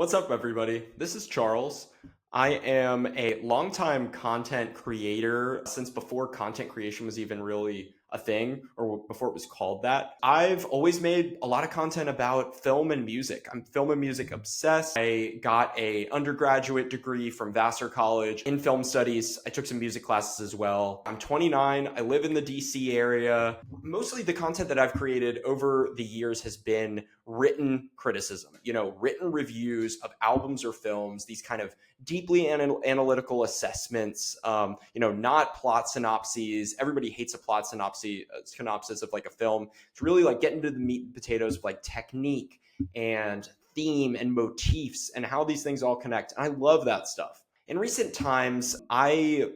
What's up, everybody? This is Charles. I am a longtime content creator since before content creation was even really a thing or before it was called that. I've always made a lot of content about film and music. I'm film and music obsessed. I got a undergraduate degree from Vassar College in film studies. I took some music classes as well. I'm 29. I live in the DC area. Mostly the content that I've created over the years has been written criticism, written reviews of albums or films, these kind of deeply analytical assessments, not plot synopses. Everybody hates a plot synopsis of like a film. It's really like getting to the meat and potatoes of like technique and theme and motifs and how these things all connect. And I love that stuff. In recent times, I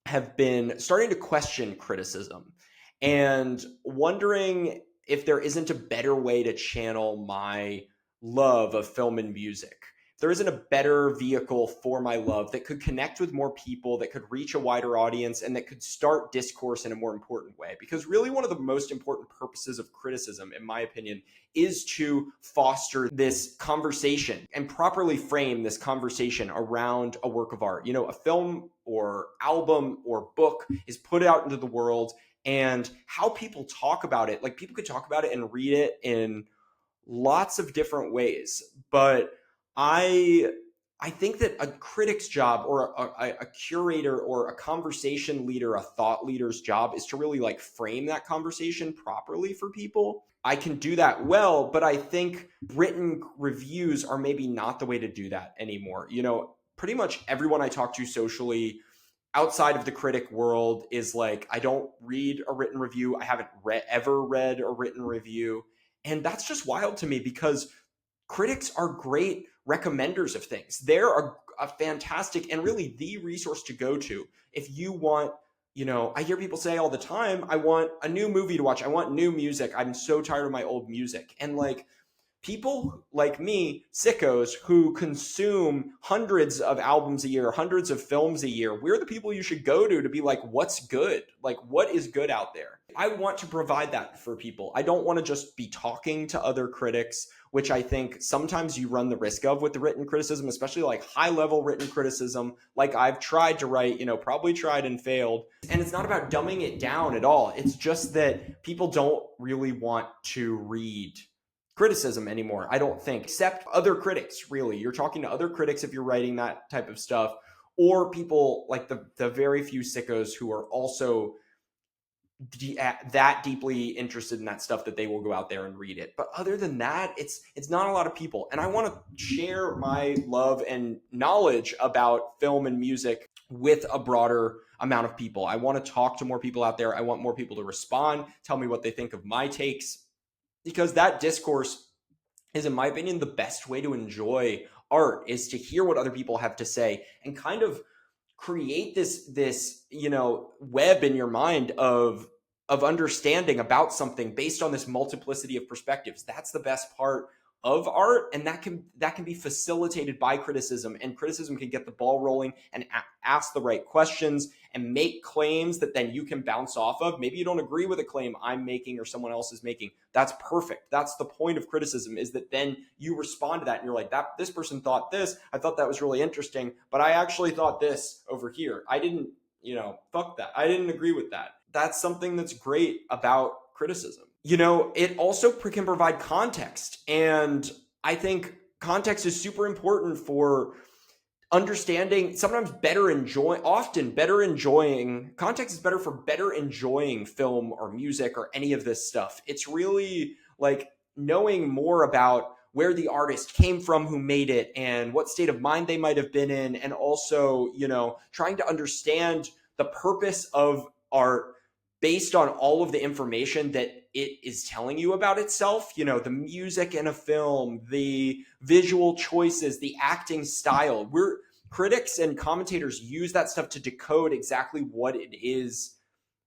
have been starting to question criticism and wondering if there isn't a better way to channel my love of film and music. There isn't a better vehicle for my love that could connect with more people, that could reach a wider audience, and that could start discourse in a more important way. Because really, one of the most important purposes of criticism, in my opinion, is to foster this conversation and properly frame this conversation around a work of art. A film or album or book is put out into the world, and how people talk about it, like people could talk about it and read it in lots of different ways. But I think that a critic's job or a curator or a conversation leader, a thought leader's job is to really like frame that conversation properly for people. I can do that well, but I think written reviews are maybe not the way to do that anymore. Pretty much everyone I talk to socially outside of the critic world is like, I don't read a written review. I haven't ever read a written review. And that's just wild to me because critics are great recommenders of things. They're a fantastic and really the resource to go to if you want. I hear people say all the time, I want a new movie to watch. I want new music. I'm so tired of my old music. And like, people like me, sickos who consume hundreds of albums a year, hundreds of films a year, we're the people you should go to be like, what's good? Like, what is good out there? I want to provide that for people. I don't want to just be talking to other critics, which I think sometimes you run the risk of with the written criticism, especially like high level written criticism, like I've tried to write, probably tried and failed. And it's not about dumbing it down at all. It's just that people don't really want to read criticism anymore, I don't think, except other critics, really. You're talking to other critics if you're writing that type of stuff, or people like the very few sickos who are also that deeply interested in that stuff that they will go out there and read it. But other than that, it's not a lot of people. And I want to share my love and knowledge about film and music with a broader amount of people. I want to talk to more people out there. I want more people to respond, tell me what they think of my takes, because that discourse is, in my opinion, the best way to enjoy art, is to hear what other people have to say and kind of create this web in your mind of understanding about something based on this multiplicity of perspectives. That's the best part of art, and that can be facilitated by criticism, and criticism can get the ball rolling and ask the right questions and make claims that then you can bounce off of. Maybe you don't agree with a claim I'm making or someone else is making. That's perfect. That's the point of criticism, is that then you respond to that and you're like, that this person thought this, I thought that was really interesting, but I actually thought this over here. I didn't, fuck that. I didn't agree with that. That's something that's great about criticism. It also can provide context. And I think context is super important for understanding, often better enjoying. Context is better for better enjoying film or music or any of this stuff. It's really like knowing more about where the artist came from, who made it, and what state of mind they might have been in. And also, trying to understand the purpose of art based on all of the information that it is telling you about itself. The music in a film, the visual choices, the acting style. Critics and commentators use that stuff to decode exactly what it is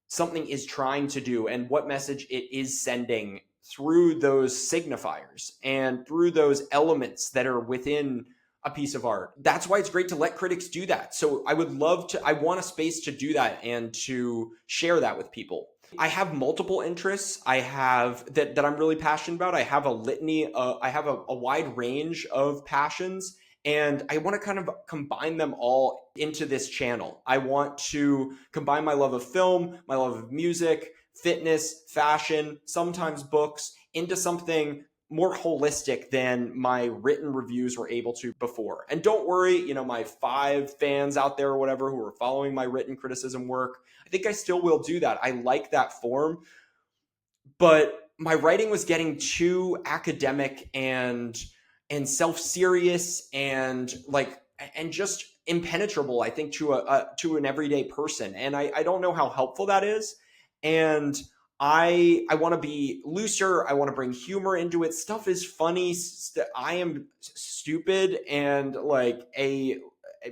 something is trying to do and what message it is sending through those signifiers and through those elements that are within a piece of art. That's why it's great to let critics do that. So I want a space to do that and to share that with people. I have multiple interests. I have that I'm really passionate about. I have a litany. I have a wide range of passions, and I want to kind of combine them all into this channel. I want to combine my love of film, my love of music, fitness, fashion, sometimes books, into something more holistic than my written reviews were able to before. And don't worry, my 5 fans out there or whatever who are following my written criticism work, I think I still will do that. I like that form, but my writing was getting too academic and self-serious and just impenetrable, I think, to an everyday person. And I don't know how helpful that is. And I want to be looser. I want to bring humor into it. Stuff is funny. I am stupid and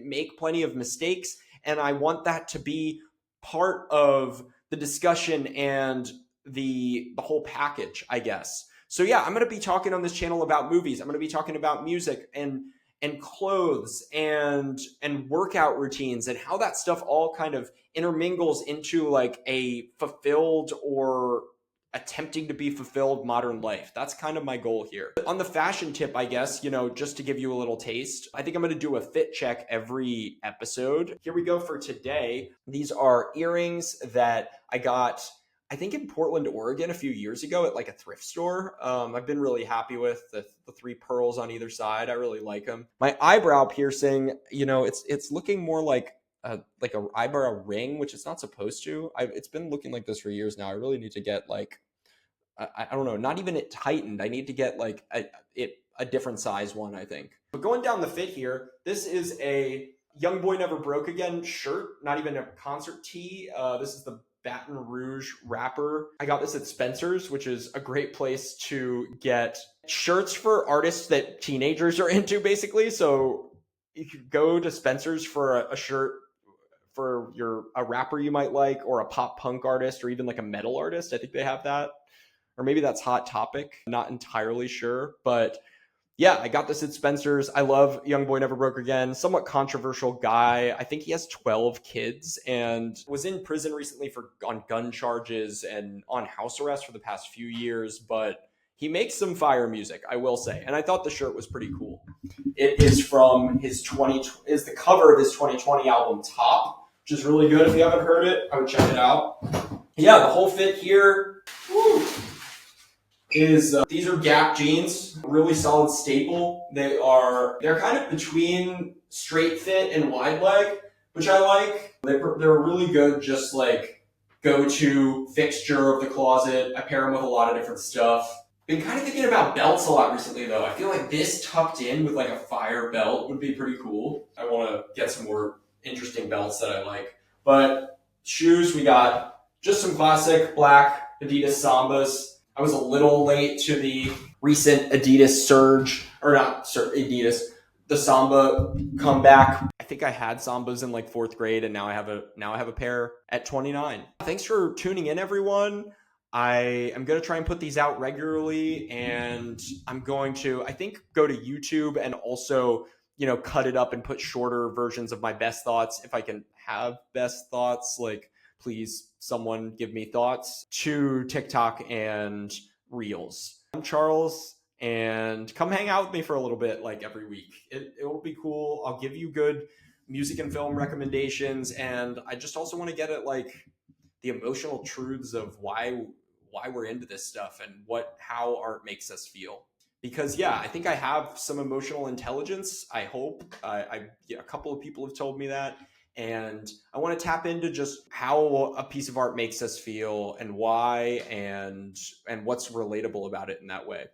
make plenty of mistakes. And I want that to be part of the discussion and the whole package, I guess. So yeah, I'm going to be talking on this channel about movies. I'm going to be talking about music and clothes and workout routines and how that stuff all kind of intermingles into like a fulfilled or attempting to be fulfilled modern life. That's kind of my goal here. On the fashion tip, I guess, just to give you a little taste, I think I'm going to do a fit check every episode. Here we go for today. These are earrings that I got, I think, in Portland, Oregon a few years ago at like a thrift store. I've been really happy with the 3 pearls on either side. I really like them. My eyebrow piercing, it's looking more like a eyebrow ring, which it's not supposed to. It's been looking like this for years now. I really need to get I don't know, not even it tightened. I need to get a different size one, I think. But going down the fit here, this is a Young Boy Never Broke Again shirt, not even a concert tee. This is the Baton Rouge wrapper. I got this at Spencer's, which is a great place to get shirts for artists that teenagers are into, basically. So you could go to Spencer's for a shirt for a rapper you might like, or a pop punk artist, or even like a metal artist. I think they have that. Or maybe that's Hot Topic. Not entirely sure. But yeah, I got this at Spencer's. I love Young Boy Never Broke Again. Somewhat controversial guy. I think he has 12 kids and was in prison recently on gun charges and on house arrest for the past few years. But he makes some fire music, I will say. And I thought the shirt was pretty cool. It is from is the cover of his 2020 album Top, which is really good. If you haven't heard it, I would check it out. Yeah, the whole fit here. Woo, these are Gap jeans, really solid staple. They're kind of between straight fit and wide leg, which I like. They're really good, just like go-to fixture of the closet. I pair them with a lot of different stuff. Been kind of thinking about belts a lot recently, though. I feel like this tucked in with like a fire belt would be pretty cool. I want to get some more interesting belts that I like. But shoes, we got just some classic black Adidas Sambas. I was a little late to the recent Adidas surge, or not Adidas, the Samba comeback. I think I had Sambas in like 4th grade, and now I have a pair at 29. Thanks for tuning in, everyone. I am going to try and put these out regularly, and I'm going to, I think, go to YouTube and also, cut it up and put shorter versions of my best thoughts if I can have best thoughts. Like, please, someone give me thoughts, to TikTok and Reels. I'm Charles, and come hang out with me for a little bit, like every week. It will be cool. I'll give you good music and film recommendations, and I just also want to get at like the emotional truths of why we're into this stuff and how art makes us feel. Because yeah, I think I have some emotional intelligence. I hope. A couple of people have told me that. And I want to tap into just how a piece of art makes us feel and why, and what's relatable about it in that way.